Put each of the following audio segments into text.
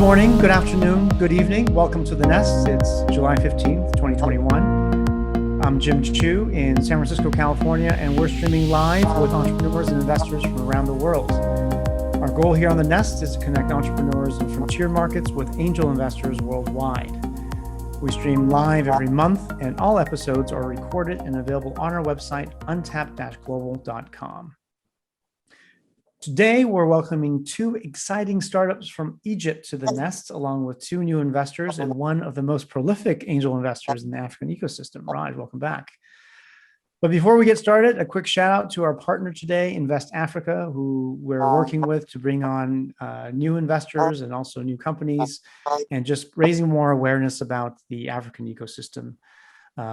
morning, good afternoon, good evening. Welcome to The Nest. It's July 15th, 2021. I'm Jim Chu in San Francisco, California, and we're streaming live with entrepreneurs and investors from around the world. Our goal here on The Nest is to connect entrepreneurs in frontier markets with angel investors worldwide. We stream live every month, and all episodes are recorded and available on our website, untapped-global.com. Today, we're welcoming two exciting startups from Egypt to The Nest, along with two new investors and one of the most prolific angel investors in the African ecosystem. Raj, welcome back. But before we get started, a quick shout out to our partner today, Invest Africa, who we're working with to bring on new investors and also new companies, and just raising more awareness about the African ecosystem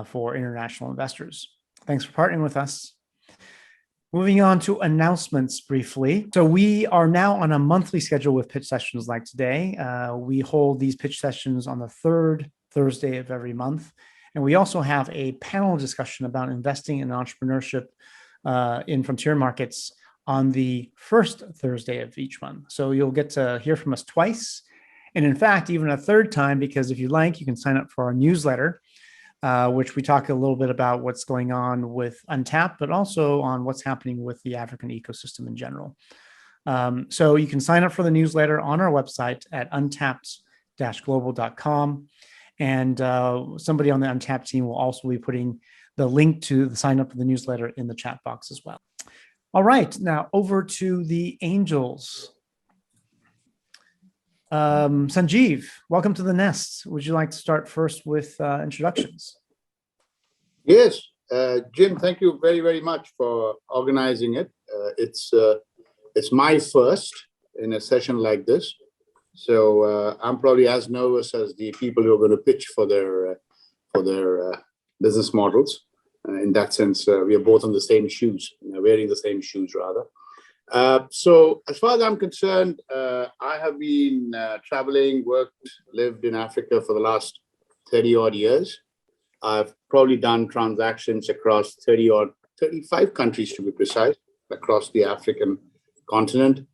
for international investors. Thanks for partnering with us. Moving on to announcements briefly. So we are now on a monthly schedule with pitch sessions like today. We hold these pitch sessions on the third Thursday of every month. And we also have a panel discussion about investing in entrepreneurship in frontier markets on the first Thursday of each month. So you'll get to hear from us twice. And in fact, even a third time, because if you like, you can sign up for our newsletter, which we talk a little bit about what's going on with Untapped, but also on what's happening with the African ecosystem in general. So you can sign up for the newsletter on our website at untapped-global.com. And somebody on the Untapped team will also be putting the link to the sign up for the newsletter in the chat box as well. All right, now over to the angels. Sanjeev, welcome to The Nest. Would you like to start first with introductions? Yes, Jim, thank you very, very much for organizing it. It's my first in a session like this. So I'm probably as nervous as the people who are going to pitch for their business models. In that sense, we are both on the same shoes, wearing the same shoes rather. So as far as I'm concerned, I have been traveling, lived in Africa for the last 30 odd years. I've probably done transactions across 35 countries to be precise, across the African continent,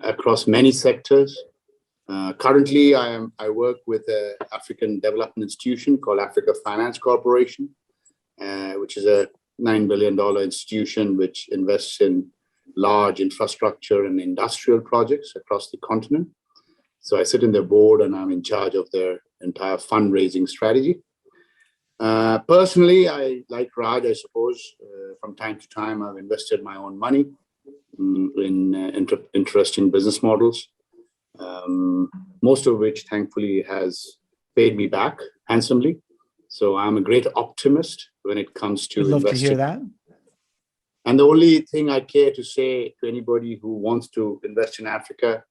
across many sectors. Currently, I work with an African development institution called Africa Finance Corporation, which is a $9 billion institution which invests in large infrastructure and industrial projects across the continent. So I sit in their board and I'm in charge of their entire fundraising strategy. Personally, I, like Raj, I suppose, from time to time, I've invested my own money in interesting business models, most of which thankfully has paid me back handsomely. So I'm a great optimist when it comes to I'd love investing. to hear that. And the only thing I care to say to anybody who wants to invest in Africa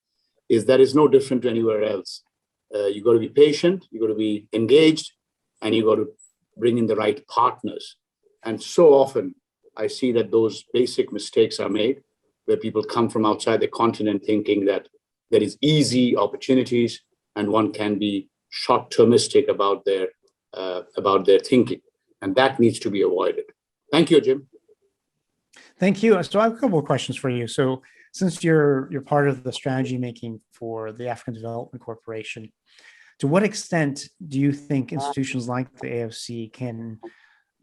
is that it's no different to anywhere else. You got to be patient, you got to be engaged, and you got to bring in the right partners. And so often I see that those basic mistakes are made, where people come from outside the continent thinking that there is easy opportunities and one can be short-termistic about their thinking. And that needs to be avoided. Thank you, Jim. Thank you. So I have a couple of questions for you. So since you're part of the strategy making for the African Development Corporation, to what extent do you think institutions like the AFC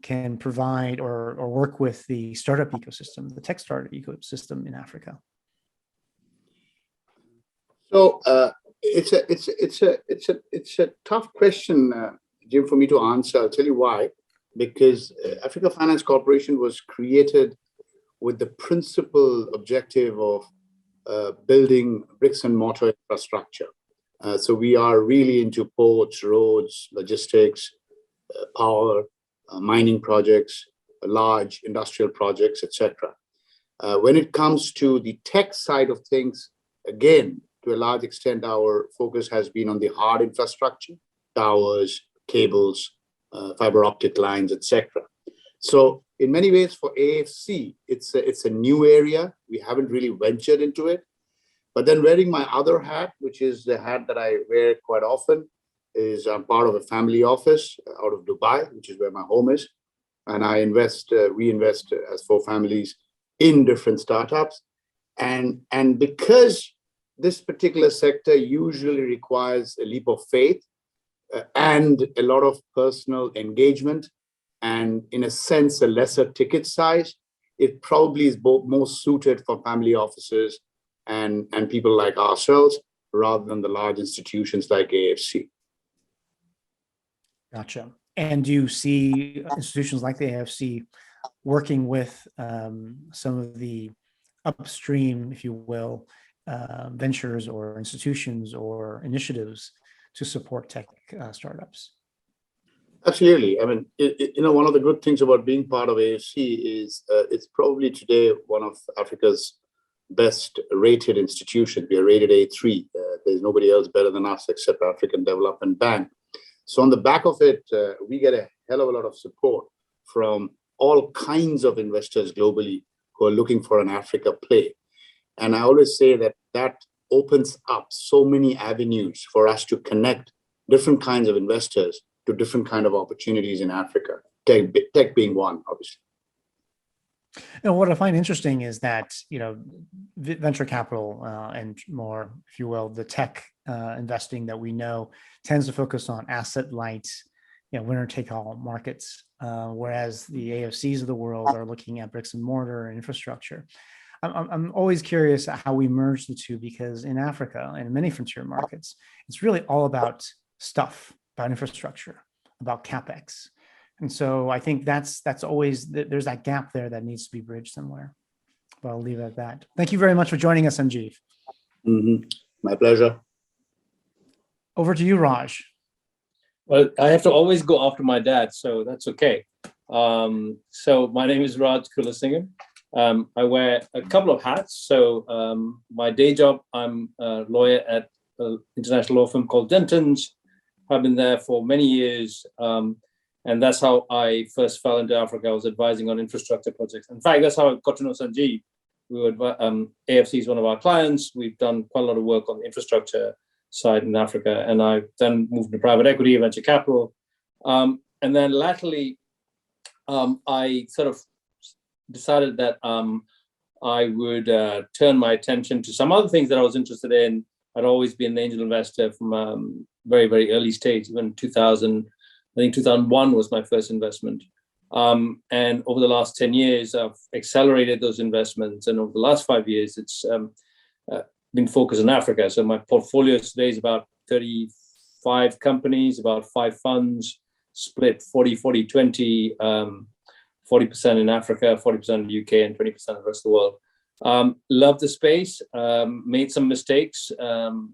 can provide or work with the startup ecosystem, the tech startup ecosystem in Africa? So it's a tough question, Jim, for me to answer. I'll tell you why. Because Africa Finance Corporation was created with the principal objective of building bricks and mortar infrastructure. So we are really into ports, roads, logistics, power, mining projects, large industrial projects, etc. When it comes to the tech side of things, again, to a large extent, our focus has been on the hard infrastructure, towers, cables, fiber optic lines, etc. So in many ways for AFC, it's a new area. We haven't really ventured into it. But then wearing my other hat, which is the hat that I wear quite often, is I'm part of a family office out of Dubai, which is where my home is. And we invest as four families in different startups. And because this particular sector usually requires a leap of faith and a lot of personal engagement, and in a sense, a lesser ticket size. It probably is more suited for family offices and people like ourselves rather than the large institutions like AFC. Gotcha. And do you see institutions like the AFC working with some of the upstream, if you will, ventures or institutions or initiatives to support tech startups? Absolutely. I mean, one of the good things about being part of AFC is it's probably today one of Africa's best rated institutions. We are rated A3. There's nobody else better than us except African Development Bank. So on the back of it, we get a hell of a lot of support from all kinds of investors globally who are looking for an Africa play. And I always say that opens up so many avenues for us to connect different kinds of investors to different kind of opportunities in Africa, tech being one, obviously. And what I find interesting is that, venture capital and more, if you will, the tech investing that we know tends to focus on asset light, winner take all markets, whereas the AFCs of the world are looking at bricks and mortar and infrastructure. I'm always curious how we merge the two, because in Africa and in many frontier markets, it's really all about stuff, about infrastructure, about CapEx. And so I think that's always, there's that gap there that needs to be bridged somewhere. But I'll leave it at that. Thank you very much for joining us, Sanjeev. My pleasure. Over to you, Raj. Well, I have to always go after my dad, so that's okay. So my name is Raj Kulasingham. I wear a couple of hats. So my day job, I'm a lawyer at an international law firm called Dentons. I've been there for many years. And that's how I first fell into Africa. I was advising on infrastructure projects. In fact, that's how I got to know Sanjeev. AFC is one of our clients. We've done quite a lot of work on the infrastructure side in Africa. And I then moved to private equity, venture capital. And then latterly, I sort of decided that I would turn my attention to some other things that I was interested in. I'd always been an angel investor from very, very early stage, even 2000. I think 2001 was my first investment. And over the last 10 years, I've accelerated those investments. And over the last 5 years, it's been focused on Africa. So my portfolio today is about 35 companies, about 5 funds, split 40-40-20, 40% in Africa, 40% in the UK, and 20% the rest of the world. Love the space, made some mistakes,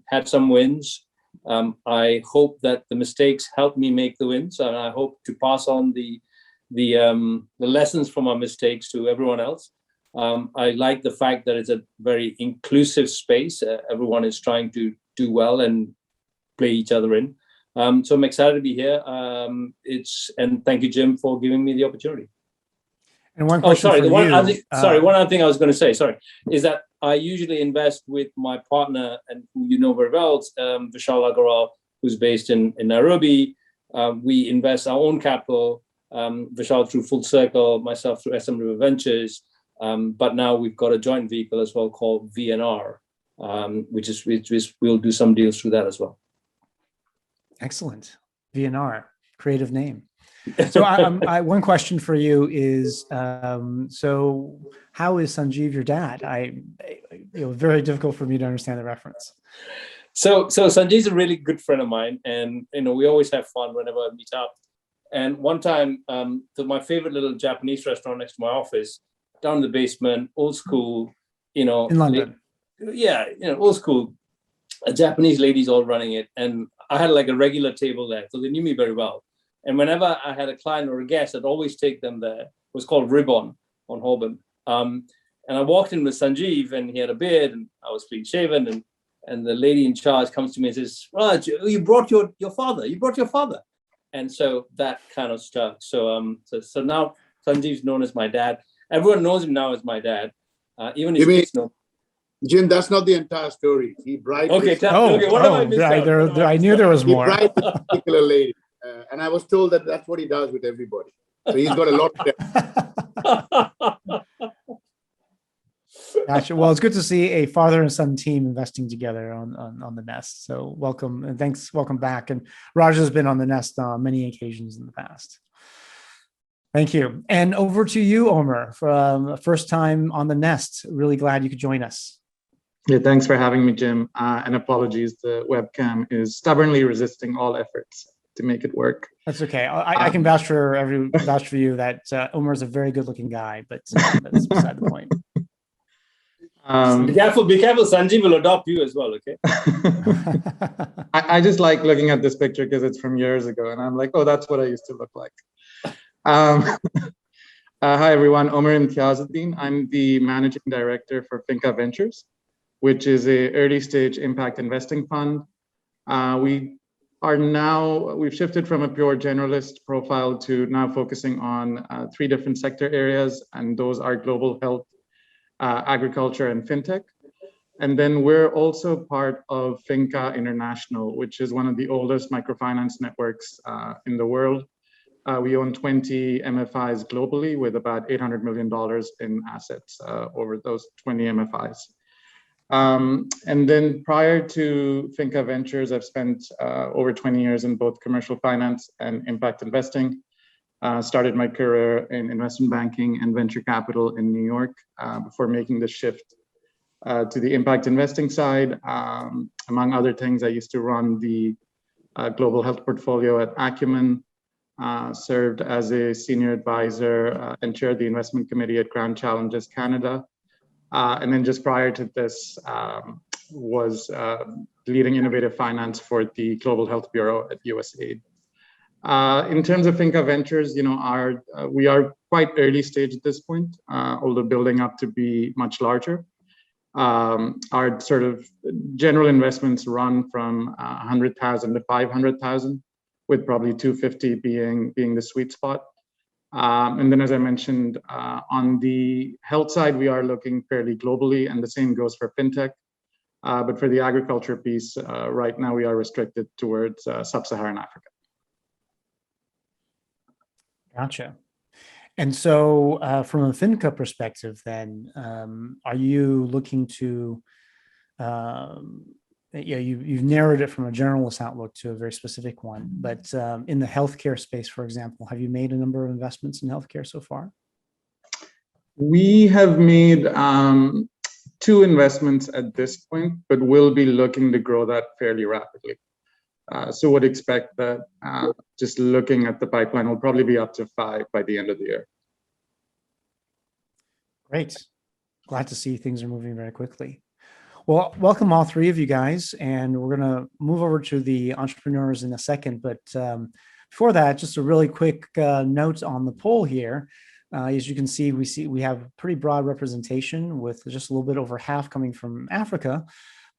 had some wins. I hope that the mistakes help me make the wins, and I hope to pass on the lessons from our mistakes to everyone else. I like the fact that it's a very inclusive space. Everyone is trying to do well and play each other in. So I'm excited to be here. And thank you, Jim, for giving me the opportunity. And one question for you. One other thing I was going to say, is that I usually invest with my partner, and who you know very well, Vishal Agarwal, who's based in Nairobi. We invest our own capital, Vishal through Full Circle, myself through SM River Ventures. But now we've got a joint vehicle as well called VNR, which we'll do some deals through that as well. Excellent. VNR, creative name. So one question for you is, so how is Sanjeev your dad? Very difficult for me to understand the reference. So Sanjeev's a really good friend of mine, and we always have fun whenever I meet up. And one time, to my favorite little Japanese restaurant next to my office, down in the basement, old school, in London. Old school, Japanese ladies all running it, and I had like a regular table there, so they knew me very well. And whenever I had a client or a guest, I'd always take them there. It was called Ribbon on Holborn. And I walked in with Sanjeev, and he had a beard, and I was clean shaven. And the lady in charge comes to me and says, "Raj, you brought your father. You brought your father." And so that kind of stuck. So now Sanjeev's known as my dad. Everyone knows him now as my dad. Even his kids know. Jim, that's not the entire story. He bribed. Okay, what have I missed out? I knew there was more. He bribed this particular lady. And I was told that that's what he does with everybody. So he's got a lot of Gotcha. Well, it's good to see a father and son team investing together on the Nest. So welcome and thanks. Welcome back. And Raj has been on the Nest on many occasions in the past. Thank you. And over to you, Omer, for first time on the Nest. Really glad you could join us. Yeah, thanks for having me, Jim. And apologies, the webcam is stubbornly resisting all efforts to make it work. That's okay. I can vouch for you that Omer is a very good-looking guy, but that's beside the point. Be careful. Sanjeev will adopt you as well, okay? I just like looking at this picture because it's from years ago, and I'm like, oh, that's what I used to look like. Hi, everyone. Omer Imtiazuddin. I'm the managing director for Finca Ventures, which is a early-stage impact investing fund. We've shifted from a pure generalist profile to now focusing on 3 different sector areas, and those are global health, agriculture, and fintech. And then we're also part of Finca International, which is one of the oldest microfinance networks in the world. We own 20 MFIs globally with about $800 million in assets over those 20 MFIs. And then prior to Finca Ventures, I've spent over 20 years in both commercial finance and impact investing. Started my career in investment banking and venture capital in New York before making the shift to the impact investing side. Among other things, I used to run the global health portfolio at Acumen, served as a senior advisor and chaired the investment committee at Grand Challenges Canada. And then just prior to this was leading innovative finance for the Global Health Bureau at USAID. In terms of Finca Ventures, we are quite early stage at this point, although building up to be much larger. Our sort of general investments run from 100,000 to 500,000, with probably 250 being the sweet spot. And then, as I mentioned, on the health side, we are looking fairly globally, and the same goes for fintech. But for the agriculture piece, right now we are restricted towards sub-Saharan Africa. Gotcha. And so from a Finca perspective, then, are you looking to, you've narrowed it from a generalist outlook to a very specific one, but in the healthcare space, for example, have you made a number of investments in healthcare so far? We have made 2 investments at this point, but we'll be looking to grow that fairly rapidly. So would expect that just looking at the pipeline, will probably be up to 5 by the end of the year. Great. Glad to see things are moving very quickly. Well, welcome all 3 of you guys, and we're going to move over to the entrepreneurs in a second. But before that, just a really quick note on the poll here. As you can see, we have pretty broad representation with just a little bit over half coming from Africa,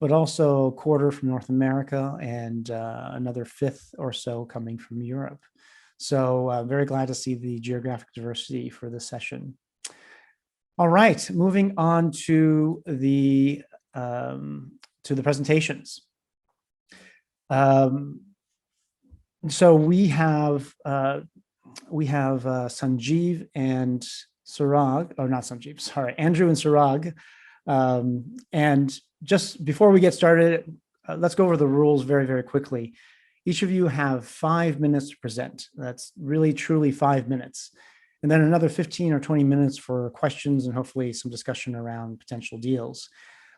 but also a quarter from North America and another 1/5 or so coming from Europe. So very glad to see the geographic diversity for this session. All right, moving on to the presentations. So we have Sanjeev and Serag, or not Sanjeev, sorry, Andrew and Serag. And just before we get started, let's go over the rules very, very quickly. Each of you have 5 minutes to present. That's really, truly 5 minutes. And then another 15 or 20 minutes for questions and hopefully some discussion around potential deals.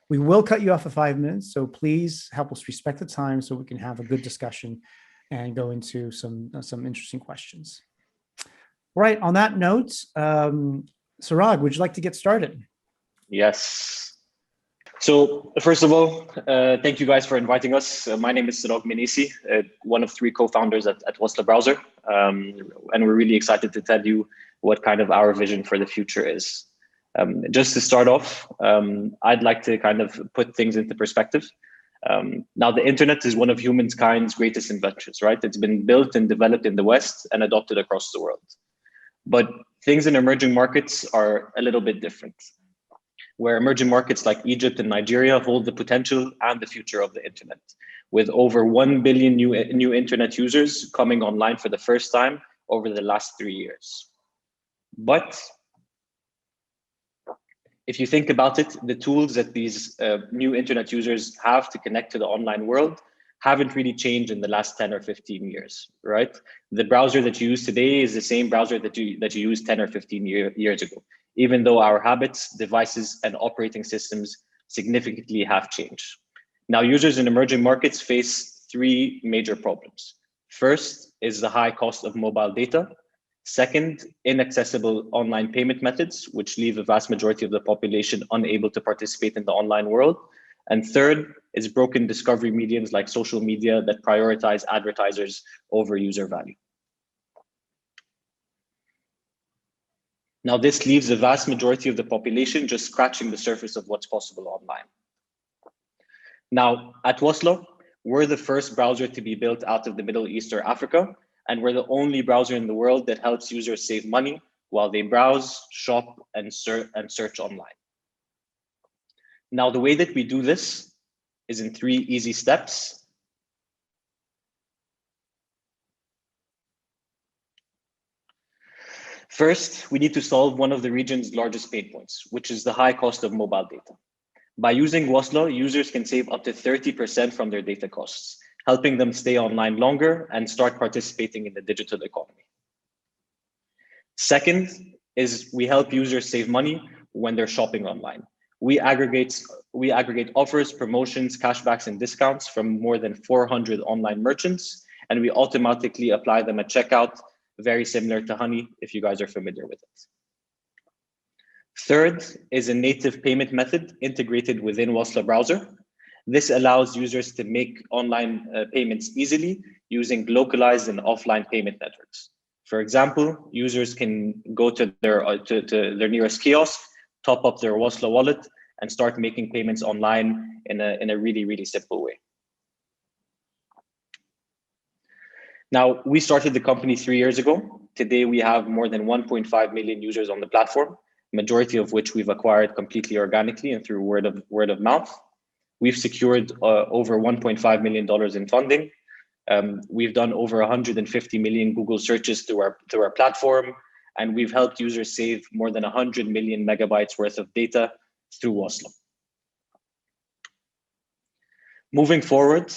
We will cut you off at 5 minutes, so please help us respect the time so we can have a good discussion and go into some interesting questions. All right, on that note, Serag, would you like to get started? Yes. So first of all, thank you guys for inviting us. My name is Serag Meneassy, one of 3 co-founders at Wasla Browser. And we're really excited to tell you what kind of our vision for the future is. Just to start off, I'd like to kind of put things into perspective. Now, the internet is one of humankind's greatest inventions, right? It's been built and developed in the West and adopted across the world. But things in emerging markets are a little bit different, where emerging markets like Egypt and Nigeria hold the potential and the future of the internet, with over 1 billion new internet users coming online for the first time over the last 3 years. But if you think about it, the tools that these new internet users have to connect to the online world haven't really changed in the last 10 or 15 years, right? The browser that you use today is the same browser that you used 10 or 15 years ago, even though our habits, devices, and operating systems significantly have changed. Now, users in emerging markets face three major problems. First is the high cost of mobile data. Second, inaccessible online payment methods, which leave a vast majority of the population unable to participate in the online world. And third is broken discovery mediums like social media that prioritize advertisers over user value. Now, this leaves the vast majority of the population just scratching the surface of what's possible online. Now, at Wasla, we're the first browser to be built out of the Middle East or Africa, and we're the only browser in the world that helps users save money while they browse, shop, and search online. Now, the way that we do this is in 3 easy steps. First, we need to solve one of the region's largest pain points, which is the high cost of mobile data. By using Wasla, users can save up to 30% from their data costs, helping them stay online longer and start participating in the digital economy. Second is we help users save money when they're shopping online. We aggregate offers, promotions, cashbacks, and discounts from more than 400 online merchants, and we automatically apply them at checkout, very similar to Honey, if you guys are familiar with it. Third is a native payment method integrated within Wasla browser. This allows users to make online payments easily using localized and offline payment networks. For example, users can go to their nearest kiosk, top up their Wasla wallet, and start making payments online in a really, really simple way. Now, we started the company 3 years ago. Today, we have more than 1.5 million users on the platform, majority of which we've acquired completely organically and through word of mouth. We've secured over $1.5 million in funding. We've done over 150 million Google searches through our platform, and we've helped users save more than 100 million megabytes worth of data through Wasla. Moving forward,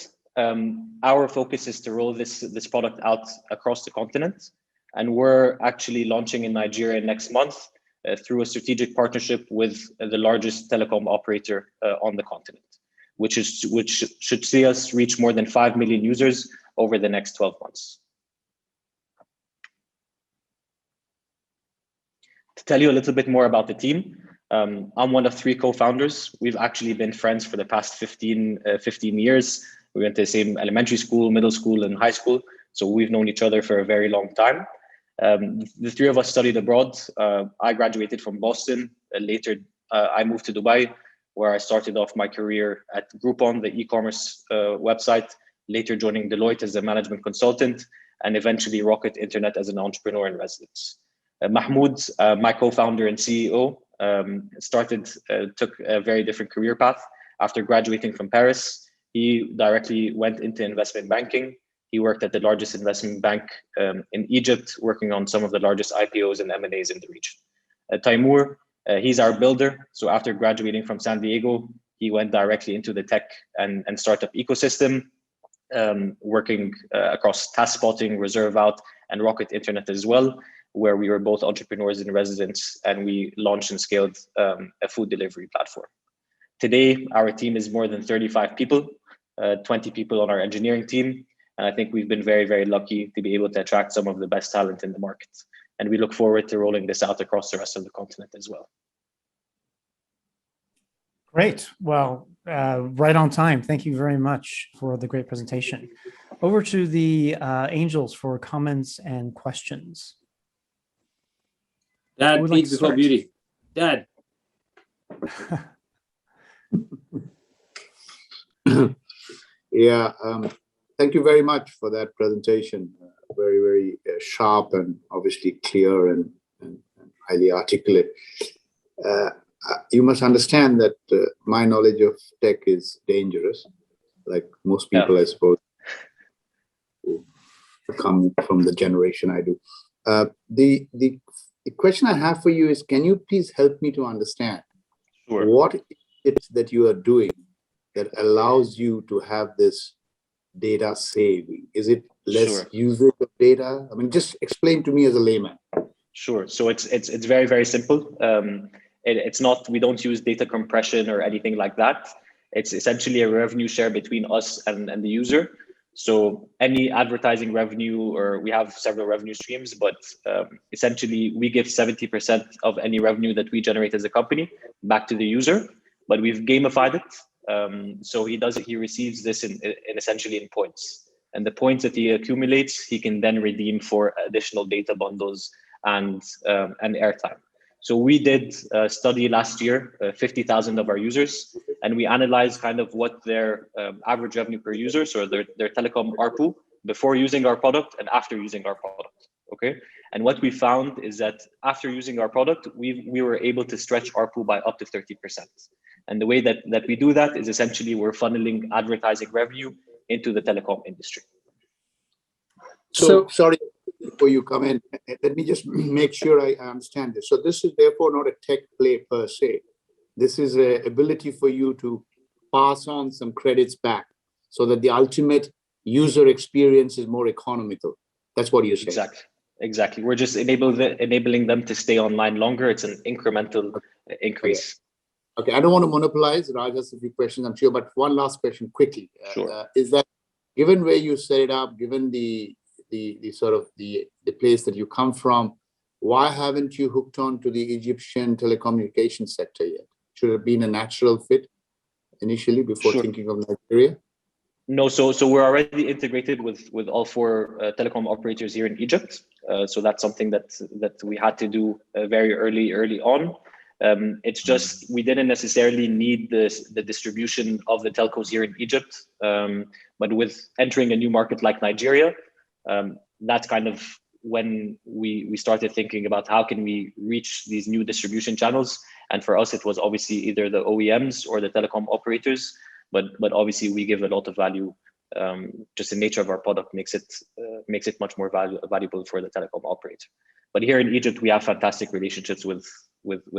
our focus is to roll this product out across the continent, and we're actually launching in Nigeria next month through a strategic partnership with the largest telecom operator on the continent, which should see us reach more than 5 million users over the next 12 months. To tell you a little bit more about the team, I'm one of 3 co-founders. We've actually been friends for the past 15 years. We went to the same elementary school, middle school, and high school. So we've known each other for a very long time. The 3 of us studied abroad. I graduated from Boston. Later, I moved to Dubai, where I started off my career at Groupon, the e-commerce website, later joining Deloitte as a management consultant, and eventually Rocket Internet as an entrepreneur in residence. Mahmoud, my co-founder and CEO, took a very different career path. After graduating from Paris, he directly went into investment banking. He worked at the largest investment bank in Egypt, working on some of the largest IPOs and M&As in the region. Taimur, he's our builder. So after graduating from San Diego, he went directly into the tech and startup ecosystem, working across Task Spotting, Reserve Out, and Rocket Internet as well, where we were both entrepreneurs in residence, and we launched and scaled a food delivery platform. Today, our team is more than 35 people, 20 people on our engineering team. And I think we've been very, very lucky to be able to attract some of the best talent in the market. And we look forward to rolling this out across the rest of the continent as well. Great. Well, right on time. Thank you very much for the great presentation. Over to the angels for comments and questions. Dad, peak before beauty. Dad. Yeah, thank you very much for that presentation. Very, very sharp and obviously clear and highly articulate. You must understand that my knowledge of tech is dangerous, like most people, I suppose, who come from the generation I do. The question I have for you is, can you please help me to understand Sure. What is it that you are doing that allows you to have this data saving? Is it less Sure. usage of data? I mean, just explain to me as a layman. Sure. So it's very, very simple. It's not, we don't use data compression or anything like that. It's essentially a revenue share between us and the user. So any advertising revenue, or we have several revenue streams, but essentially we give 70% of any revenue that we generate as a company back to the user, but we've gamified it. So he receives this in essentially in points. And the points that he accumulates, he can then redeem for additional data bundles and airtime. So we did a study last year, 50,000 of our users, and we analyzed kind of what their average revenue per user, so their telecom ARPU, before using our product and after using our product, okay? And what we found is that after using our product, we were able to stretch ARPU by up to 30%. And the way that we do that is essentially we're funneling advertising revenue into the telecom industry. So sorry, before you come in, let me just make sure I understand this. So this is therefore not a tech play per se. This is an ability for you to pass on some credits back so that the ultimate user experience is more economical. That's what you're saying. Exactly. We're just enabling them to stay online longer. It's an incremental increase. Okay, I don't want to monopolize. Raj has a few questions, I'm sure, but one last question quickly. Sure. Is that given where you set it up, given the sort of the place that you come from, why haven't you hooked on to the Egyptian telecommunication sector yet? Should it have been a natural fit initially before thinking of Nigeria? No, so we're already integrated with all four telecom operators here in Egypt. So that's something that we had to do very early on. It's just we didn't necessarily need the distribution of the telcos here in Egypt, but with entering a new market like Nigeria, that's kind of when we started thinking about how can we reach these new distribution channels. And for us, it was obviously either the OEMs or the telecom operators, but obviously we give a lot of value. Just the nature of our product makes it much more valuable for the telecom operator. But here in Egypt, we have fantastic relationships with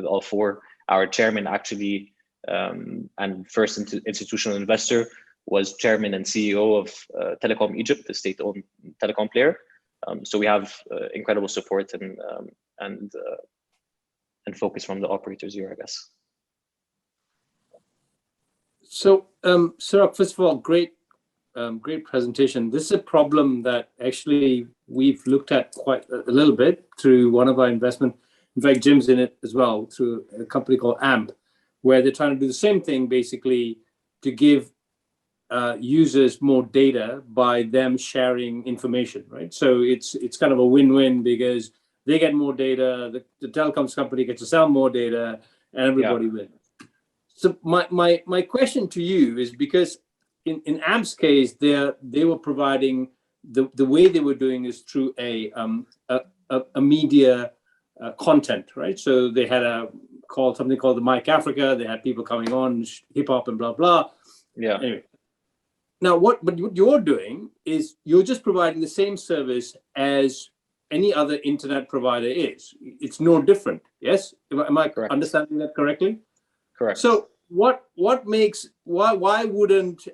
all four. Our chairman actually, and first institutional investor, was chairman and CEO of Telecom Egypt, the state-owned telecom player. So we have incredible support and focus from the operators here, I guess. So, Serag, first of all, great presentation. This is a problem that actually we've looked at quite a little bit through one of our investment. In fact, Jim's in it as well, through a company called AMP, where they're trying to do the same thing, basically, to give users more data by them sharing information, right? So it's kind of a win-win because they get more data, the telecoms company gets to sell more data, and everybody wins. So my question to you is, because in AMP's case, they were providing the way they were doing is through a media content, right? So they had something called the Mike Africa. They had people coming on, hip hop and blah blah. Yeah. Anyway, now what you're doing is you're just providing the same service as any other internet provider is. It's no different. Yes, am I Correct. Understanding that correctly? Correct. So why wouldn't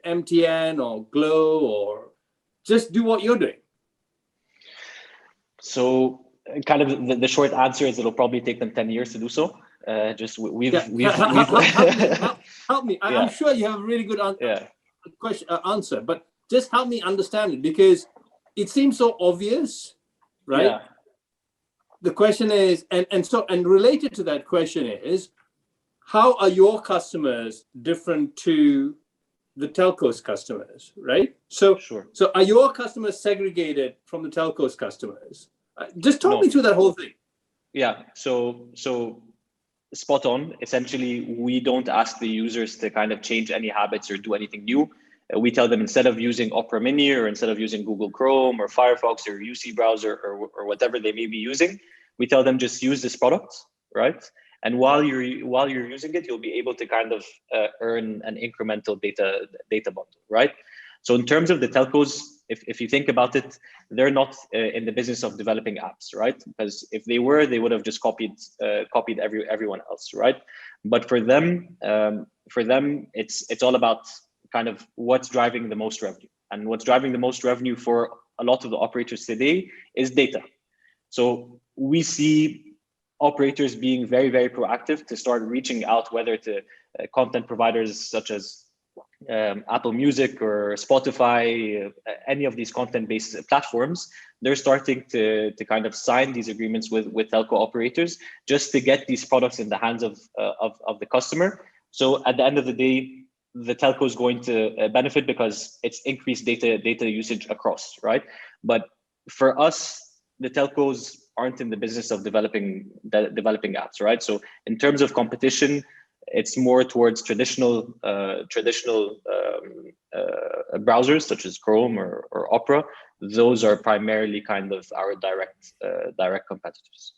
MTN or Glo or just do what you're doing? So kind of the short answer is it'll probably take them 10 years to do so. Help me. Yeah. I'm sure you have a really good answer, but just help me understand it, because it seems so obvious, right? Yeah. The question is, and related to that question is, how are your customers different to the telcos customers, right? So, Sure. So are your customers segregated from the telcos customers? Just talk me through that whole thing. Yeah. So spot on. Essentially, we don't ask the users to kind of change any habits or do anything new. We tell them, instead of using Opera Mini or instead of using Google Chrome or Firefox or UC browser or whatever they may be using, we tell them just use this product, right? And while you're using it, you'll be able to kind of earn an incremental data bundle, right? So in terms of the telcos, if you think about it, they're not in the business of developing apps, right? Because if they were, they would have just copied everyone else, right? But for them, it's all about kind of what's driving the most revenue. And what's driving the most revenue for a lot of the operators today is data. So we see operators being very, very proactive to start reaching out, whether to content providers such as Apple Music or Spotify, any of these content-based platforms. They're starting to kind of sign these agreements with telco operators just to get these products in the hands of the customer. So at the end of the day, the telco is going to benefit because it's increased data usage across, right? But for us, the telcos aren't in the business of developing apps, right? So in terms of competition, it's more towards traditional browsers such as Chrome or Opera. Those are primarily kind of our direct competitors.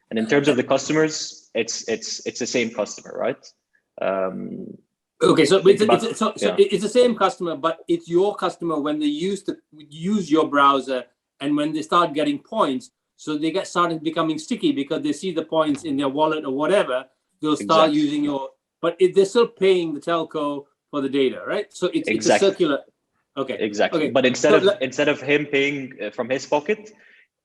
And in terms of the customers, it's the same customer, right? Okay, so it's the same customer, but it's your customer when they use your browser, and when they start getting points, so they started becoming sticky because they see the points in their wallet or whatever. They'll start using your, but they're still paying the telco for the data, right? So it's a circular. Okay. Exactly. Okay. But instead of him paying from his pocket,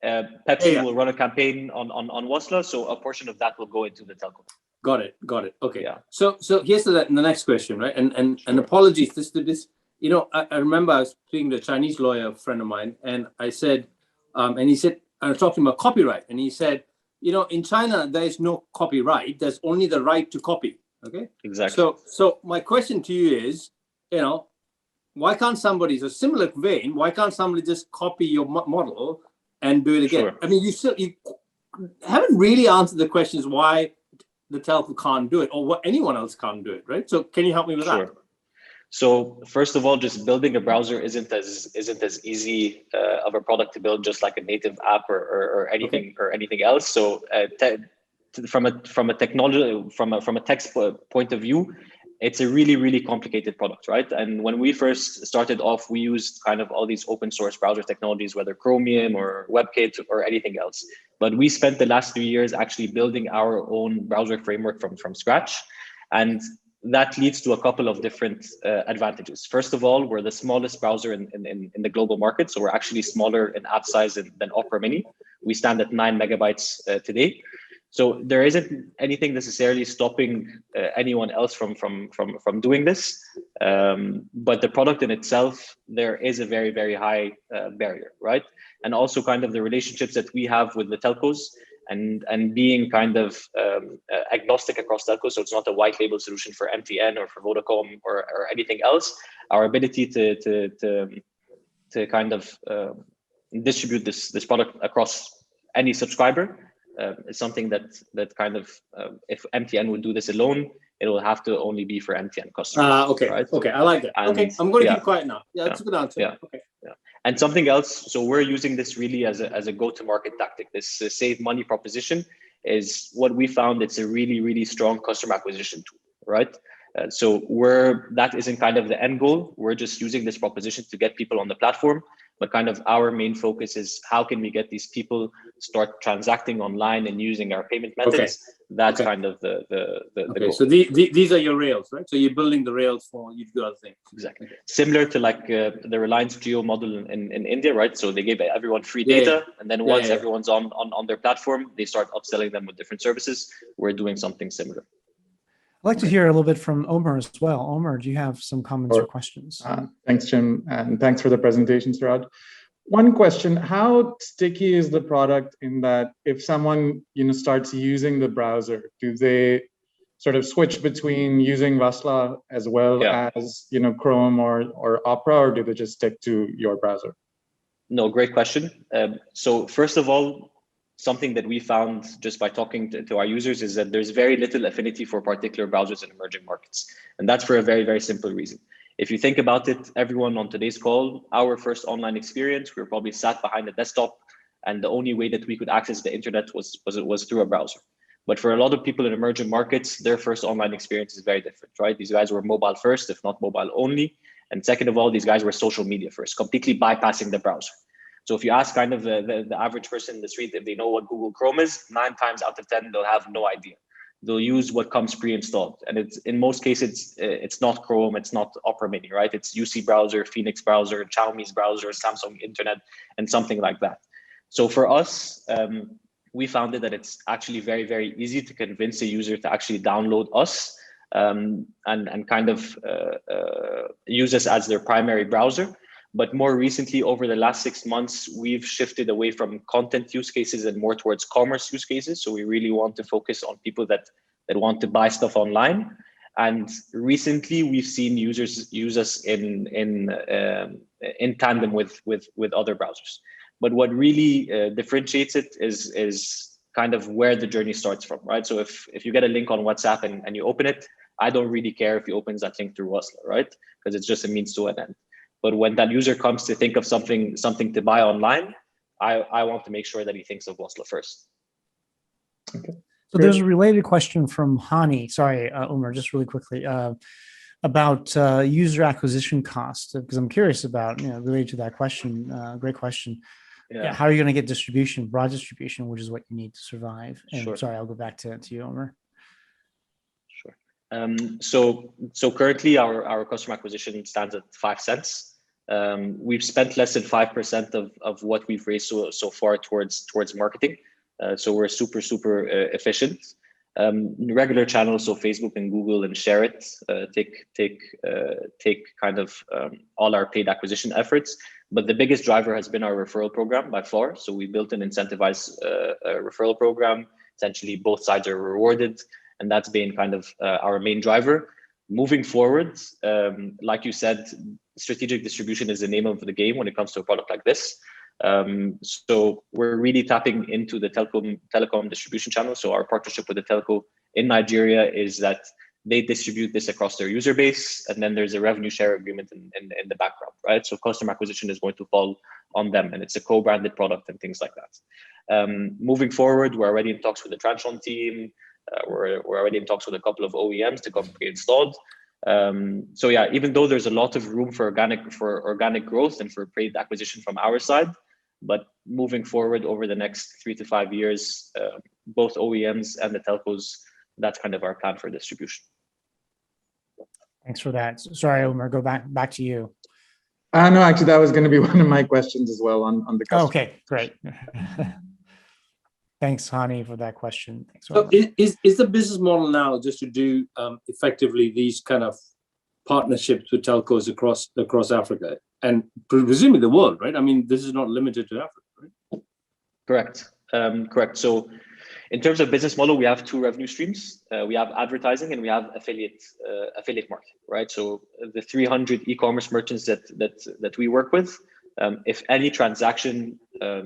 Pepsi will run a campaign on Wasla, so a portion of that will go into the telco. Got it. Okay. Yeah. So here's the next question, right? And apologies this. You know, I remember I was speaking to a Chinese lawyer friend of mine, and I said, and he said, I was talking about copyright, and he said, you know, in China there is no copyright. There's only the right to copy. Okay. Exactly. So my question to you is, you know, why can't somebody, so similar vein, why can't somebody just copy your model and do it again? Sure. I mean, you haven't really answered the questions why the telco can't do it or what anyone else can't do it, right? So can you help me with that? So first of all, just building a browser isn't as easy of a product to build, just like a native app or anything or anything else. So from a technology, from a tech point of view, it's a really, really complicated product, right? And when we first started off, we used kind of all these open source browser technologies, whether Chromium or WebKit or anything else. But we spent the last 3 years actually building our own browser framework from scratch. And that leads to a couple of different advantages. First of all, we're the smallest browser in the global market. So we're actually smaller in app size than Opera Mini. We stand at 9 megabytes today. So there isn't anything necessarily stopping anyone else from doing this. But the product in itself, there is a very, very high barrier, right? And also kind of the relationships that we have with the telcos and being kind of agnostic across telcos. So it's not a white label solution for MTN or for Vodacom or anything else. Our ability to kind of distribute this product across any subscriber is something that kind of, if MTN would do this alone, it will have to only be for MTN customers. Okay. Right? Okay, I like that. And, okay, I'm going to keep quiet now. Yeah, that's a good answer. Yeah. Okay. Yeah. And something else, so we're using this really as a go-to-market tactic. This save money proposition is what we found. It's a really, really strong customer acquisition tool, right? So that isn't kind of the end goal. We're just using this proposition to get people on the platform. But kind of our main focus is how can we get these people start transacting online and using our payment methods? Okay. That's kind of the goal. So these are your rails, right? So you're building the rails for you to do other things. Exactly. Okay. Similar to like the Reliance Jio model in India, right? So they gave everyone free data, and then once everyone's on their platform, they start upselling them with different services. We're doing something similar. I'd like to hear a little bit from Omer as well. Omer, do you have some comments or questions? Thanks, Jim, and thanks for the presentation, Serag. One question: how sticky is the product in that if someone starts using the browser, do they sort of switch between using Wasla as well as Chrome or Opera, or do they just stick to your browser? No, great question. So first of all, something that we found just by talking to our users is that there's very little affinity for particular browsers in emerging markets. And that's for a very, very simple reason. If you think about it, everyone on today's call, our first online experience, we were probably sat behind a desktop, and the only way that we could access the internet was through a browser. But for a lot of people in emerging markets, their first online experience is very different, right? These guys were mobile first, if not mobile only. And second of all, these guys were social media first, completely bypassing the browser. So if you ask kind of the average person in the street if they know what Google Chrome is, 9 times out of 10 they'll have no idea. They'll use what comes pre-installed, and it's in most cases it's not Chrome, it's not Opera Mini, right? It's UC browser, Phoenix browser, Xiaomi's browser, Samsung Internet, and something like that. So for us, we found that it's actually very, very easy to convince a user to actually download us and kind of use us as their primary browser. But more recently, over the last 6 months, we've shifted away from content use cases and more towards commerce use cases. So we really want to focus on people that want to buy stuff online. And recently, we've seen users use us in tandem with other browsers. But what really differentiates it is kind of where the journey starts from, right? So if you get a link on WhatsApp and you open it, I don't really care if he opens that link through Wasla, right? Because it's just a means to an end. But when that user comes to think of something to buy online, I want to make sure that he thinks of Wasla first. Okay. So there's a related question from Hani. Sorry, Umar, just really quickly about user acquisition costs, because I'm curious about, related to that question. Great question. Yeah. How are you going to get distribution, broad distribution, which is what you need to survive? And Sure. Sorry, I'll go back to you, Umar. Sure. So currently our customer acquisition stands at 5 cents. We've spent less than 5% of what we've raised so far towards marketing. So we're super efficient. Regular channels, so Facebook and Google and Share It, take kind of all our paid acquisition efforts. But the biggest driver has been our referral program by far. So we built an incentivized referral program. Essentially, both sides are rewarded, and that's been kind of our main driver. Moving forward, like you said, strategic distribution is the name of the game when it comes to a product like this. So we're really tapping into the telecom distribution channel. So our partnership with the telco in Nigeria is that they distribute this across their user base, and then there's a revenue share agreement in the background, right? So customer acquisition is going to fall on them, and it's a co-branded product and things like that. Moving forward, we're already in talks with the Tranchon team. We're already in talks with a couple of OEMs to come pre-installed. So yeah, even though there's a lot of room for organic growth and for paid acquisition from our side, but moving forward over the next 3 to 5 years, both OEMs and the telcos, that's kind of our plan for distribution. Thanks for that. Sorry, Umar, go back to you. No, actually, that was going to be one of my questions as well on the customer. Okay, great. Thanks, Hani, for that question. Thanks. So is the business model now just to do effectively these kind of partnerships with telcos across Africa and presumably the world, right? I mean, this is not limited to Africa, right? Correct. Correct. So in terms of business model, we have 2 revenue streams. We have advertising and we have affiliate marketing, right? So the 300 e-commerce merchants that we work with, if any transaction,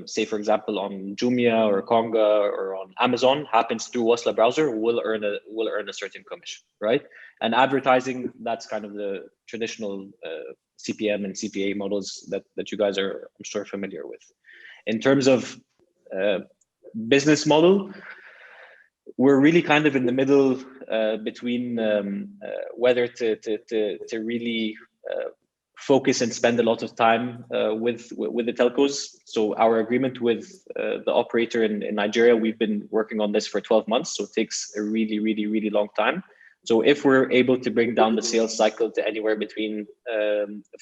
say for example on Jumia or Konga or on Amazon happens through Wasla browser, we'll earn a certain commission, right? And advertising, that's kind of the traditional CPM and CPA models that you guys are, I'm sure, familiar with. In terms of business model, we're really kind of in the middle between whether to really focus and spend a lot of time with the telcos. So our agreement with the operator in Nigeria, we've been working on this for 12 months. So it takes a really long time. So if we're able to bring down the sales cycle to anywhere between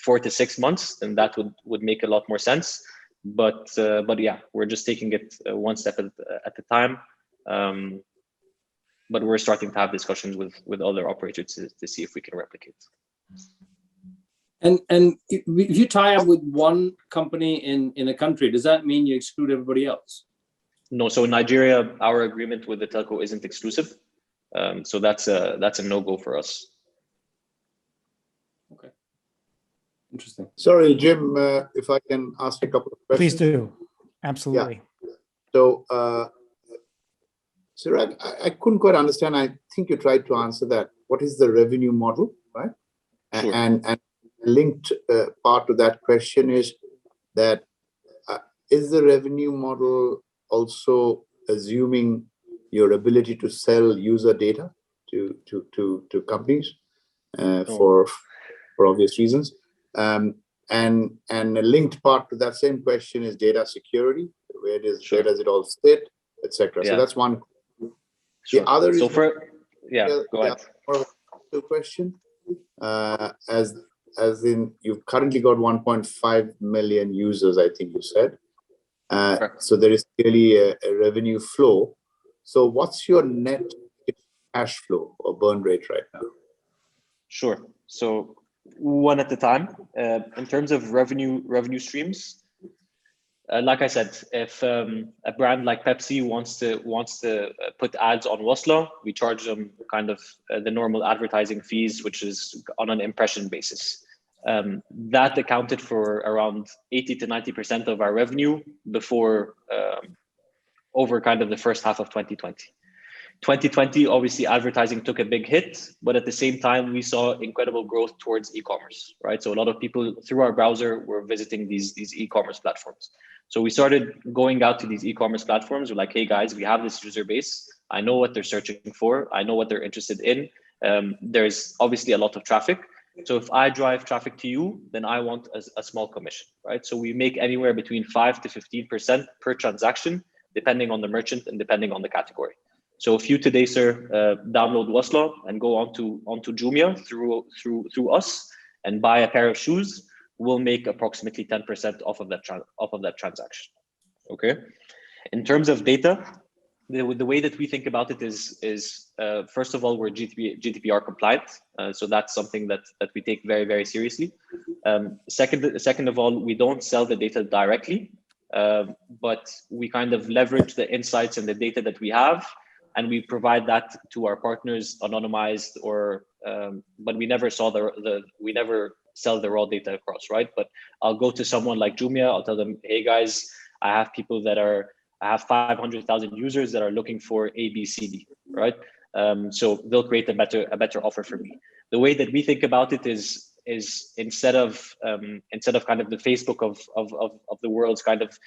4 to 6 months, then that would make a lot more sense. But yeah, we're just taking it one step at a time. But we're starting to have discussions with other operators to see if we can replicate. And if you tie up with one company in a country, does that mean you exclude everybody else? No, so in Nigeria, our agreement with the telco isn't exclusive. So that's a no-go for us. Okay. Interesting. Sorry, Jim, if I can ask a couple of questions. Please do. Absolutely. Yeah. So, Serag, I couldn't quite understand. I think you tried to answer that. What is the revenue model, right? Sure. And linked part to that question is that is the revenue model also assuming your ability to sell user data to companies for obvious reasons? And a linked part to that same question is data security. Where does it all sit, etc. So that's one. Sure. The other so is go ahead. more of a question. As in, you've currently got 1.5 million users, I think you said. So there is clearly a revenue flow. So what's your net cash flow or burn rate right now? Sure. So one at a time. In terms of revenue streams, like I said, if a brand like Pepsi wants to put ads on Wasla, we charge them kind of the normal advertising fees, which is on an impression basis. That accounted for around 80 to 90% of our revenue before over kind of the first half of 2020. 2020, obviously, advertising took a big hit, but at the same time, we saw incredible growth towards e-commerce, right? So a lot of people through our browser were visiting these e-commerce platforms. So we started going out to these e-commerce platforms. We're like, hey guys, we have this user base. I know what they're searching for. I know what they're interested in. There's obviously a lot of traffic. So if I drive traffic to you, then I want a small commission, right? So we make anywhere between 5 to 15% per transaction, depending on the merchant and depending on the category. So if you today, sir, download Wasla and go onto Jumia through us and buy a pair of shoes, we'll make approximately 10% off of that transaction. Okay. In terms of data, the way that we think about it is first of all, we're GDPR compliant, so that's something that we take very, very seriously. Second of all, we don't sell the data directly, but we kind of leverage the insights and the data that we have, and we provide that to our partners anonymized, or but we never saw we never sell the raw data across, right? But I'll go to someone like Jumia, I'll tell them, hey guys, I have 500,000 users that are looking for A, B, C, D, right? So they'll create a better offer for me. The way that we think about it is instead of kind of the Facebook of the world's kind of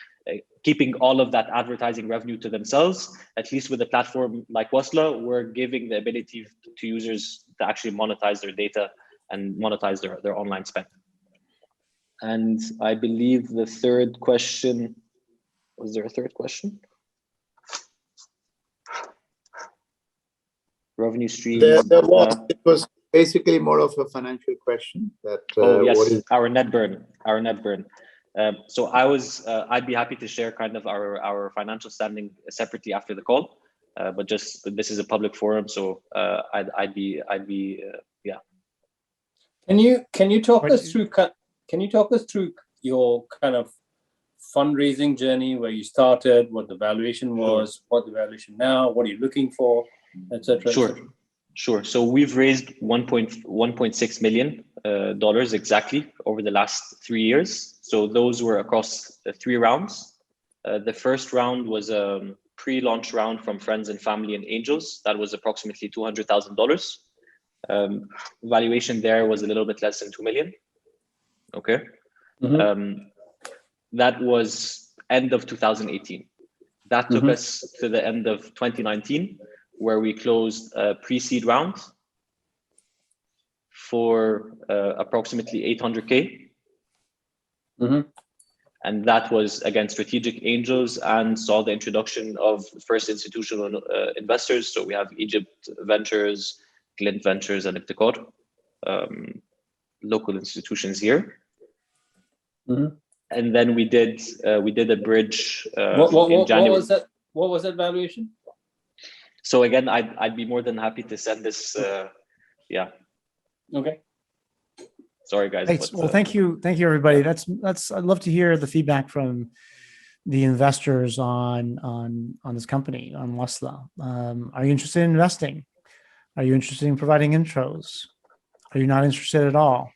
keeping all of that advertising revenue to themselves, at least with a platform like Wasla, we're giving the ability to users to actually monetize their data and monetize their online spend. And I believe the third question, was there a third question? Revenue stream. It was basically more of a financial question. That yes, what is our net burn. So I'd be happy to share kind of our financial standing separately after the call, but this is a public forum, so I'd be yeah. Can you talk us through? Can you talk us through your kind of fundraising journey, where you started, what the valuation was, what the valuation now, what are you looking for, etc. Sure. So we've raised $1.6 million exactly over the last 3 years. So those were across 3 rounds. The first round was a pre-launch round from friends and family and angels. That was approximately $200,000. Valuation there was a little bit less than 2 million. Okay. Mm-hmm. That was end of 2018. That took us to the end of 2019, where we closed a pre-seed round for approximately 800K. And that was, again, strategic angels, and saw the introduction of first institutional investors. So we have Egypt Ventures, Glint Ventures, and Ibtikor, local institutions here. And then we did a bridge in January. What was that valuation? So again, I'd be more than happy to send this. Yeah. Okay. Sorry, guys. Thanks. Well, thank you, everybody. That's. I'd love to hear the feedback from the investors on this company, on Wasla. Are you interested in investing? Are you interested in providing intros? Are you not interested at all?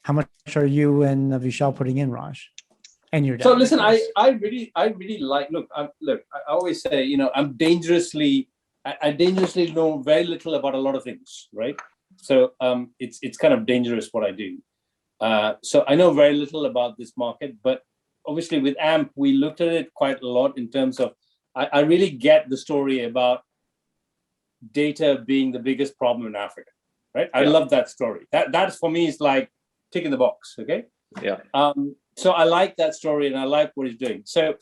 How much are you and Vishal putting in, Raj? And your dad? So listen, I really like. Look, I always say, I dangerously know very little about a lot of things, right? So it's kind of dangerous what I do. So I know very little about this market, but obviously with AMP, we looked at it quite a lot in terms of, I really get the story about data being the biggest problem in Africa, right? I love that story. That's for me, is like, tick in the box. Okay. Yeah. So I like that story and I like what he's doing. So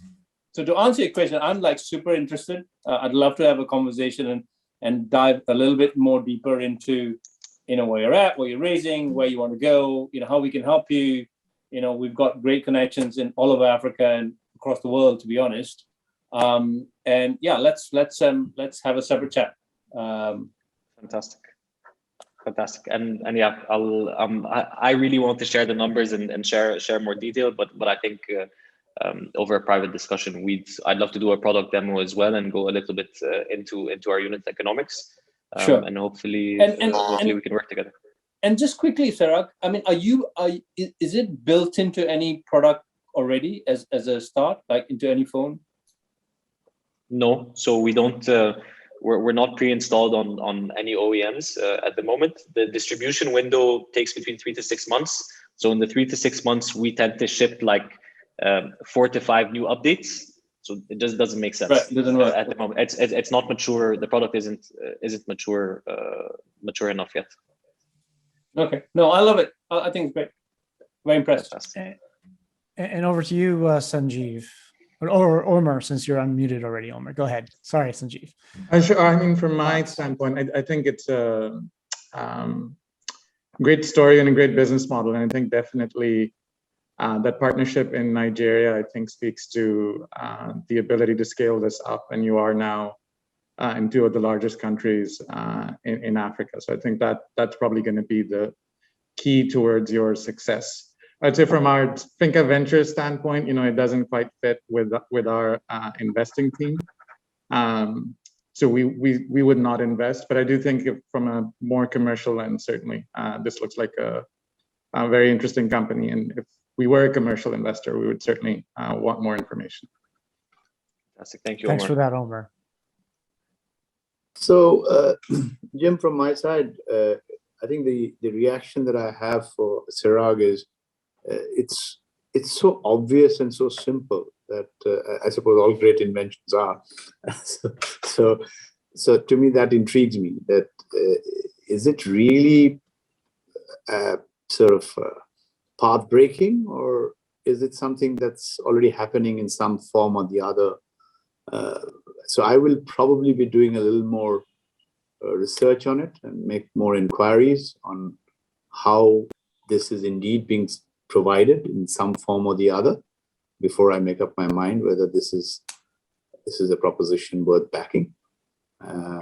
to answer your question, I'm like super interested. I'd love to have a conversation and dive a little bit more deeper into, where you're at, what you're raising, where you want to go, how we can help you. We've got great connections in all over Africa and across the world, to be honest. And yeah, let's have a separate chat. Fantastic. And yeah, I really want to share the numbers and share more detail, but I think over a private discussion, I'd love to do a product demo as well and go a little bit into our unit economics. Sure. And hopefully, hopefully we can work together. And just quickly, Serag, I mean, is it built into any product already as a start, like into any phone? No, so we don't. We're not pre-installed on any OEMs at the moment. The distribution window takes between 3 to 6 months. So in the 3 to 6 months, we tend to ship like 4 to 5 new updates. So it just doesn't make sense. Right, it doesn't work. At the moment. It's not mature. The product isn't mature enough yet. Okay, no, I love it. I think it's great. Very impressed. And over to you, Sanjeev. Or Omer, since you're unmuted already, Omer. Go ahead. Sorry, Sanjeev. I mean, from my standpoint, I think it's a great story and a great business model. And I think definitely that partnership in Nigeria, I think, speaks to the ability to scale this up. And you are now in 2 of the largest countries in Africa. So I think that's probably going to be the key towards your success. I'd say from our Finca Ventures standpoint, it doesn't quite fit with our investing team. So we would not invest, but I do think from a more commercial lens, certainly this looks like a very interesting company. And if we were a commercial investor, we would certainly want more information. Fantastic. Thank you, Thanks Omer. for that, Omer. So, Jim, from my side, I think the reaction that I have for Serag is it's so obvious and so simple that I suppose all great inventions are. So to me, that intrigues me. That is it really sort of path breaking, or is it something that's already happening in some form or the other? So I will probably be doing a little more research on it and make more inquiries on how this is indeed being provided in some form or the other before I make up my mind whether this is a proposition worth backing.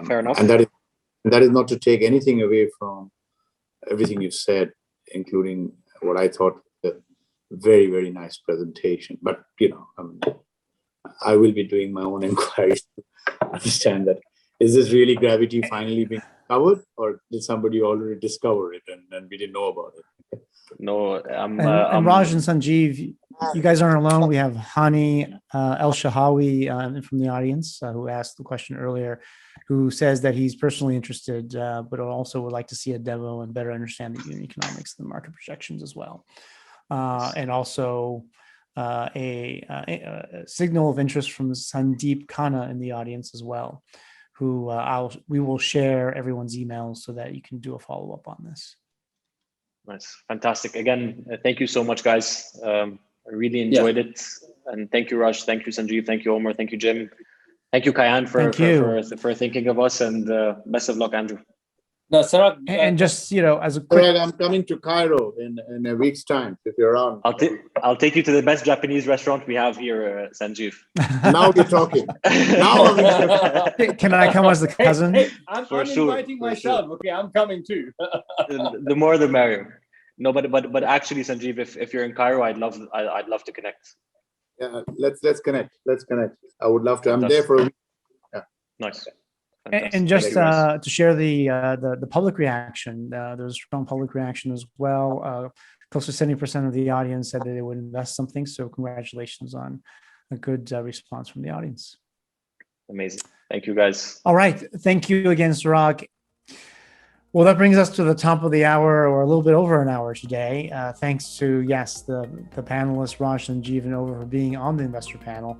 Fair enough. And that is not to take anything away from everything you've said, including what I thought a very, very nice presentation. But I will be doing my own inquiries to understand that is this really gravity finally being discovered, or did somebody already discover it and we didn't know about it? No, and Raj and Sanjeev, you guys aren't alone. We have Hani El Shahawi from the audience who asked the question earlier, who says that he's personally interested, but also would like to see a demo and better understand the unit economics and the market projections as well. And also a signal of interest from Sandeep Khanna in the audience as well, who we will share everyone's emails so that you can do a follow-up on this. Nice. Fantastic. Again, thank you so much, guys. I really enjoyed it. And thank you, Raj. Thank you, Sanjeev. Thank you, Omer. Thank you, Jim. Thank you, Kayan, for thinking of us, and best of luck, Andrew. No, Serag, and just as a quick, Serag, I'm coming to Cairo in a week's time. If you're around, I'll take you to the best Japanese restaurant we have here, Sanjeev. Now you're talking. Now can I come as the cousin? Hey, I'm inviting myself. Sure. Okay, I'm coming too. The more the merrier. No, but actually, Sanjeev, if you're in Cairo, I'd love to connect. Yeah, let's connect. I would love to. I'm there for a week. Yeah. Nice. And just to share the public reaction, there's a strong public reaction as well. Close to 70% of the audience said that they would invest something. So congratulations on a good response from the audience. Amazing. Thank you, guys. All right. Thank you again, Serag. Well, that brings us to the top of the hour, or a little bit over an hour today. Thanks to, the panelists, Raj and Sanjeev and Over, for being on the investor panel,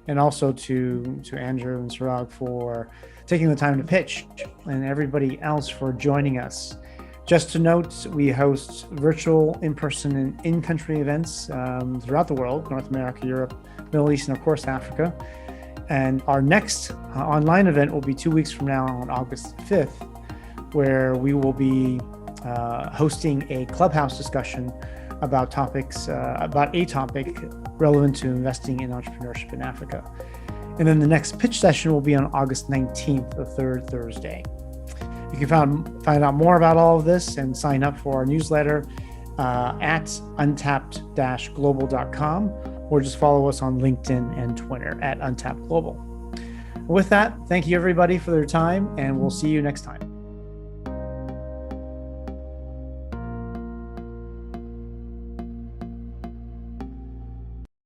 and also to Andrew and Serag for taking the time to pitch, and everybody else for joining us. Just to note, we host virtual, in-person, and in-country events throughout the world, North America, Europe, Middle East, and of course, Africa. And our next online event will be 2 weeks from now on August 5th, where we will be hosting a clubhouse discussion about a topic relevant to investing in entrepreneurship in Africa. And then the next pitch session will be on August 19th, the third Thursday. You can find out more about all of this and sign up for our newsletter at untapped-global.com, or just follow us on LinkedIn and Twitter at Untapped Global. With that, thank you everybody for their time, and we'll see you next time.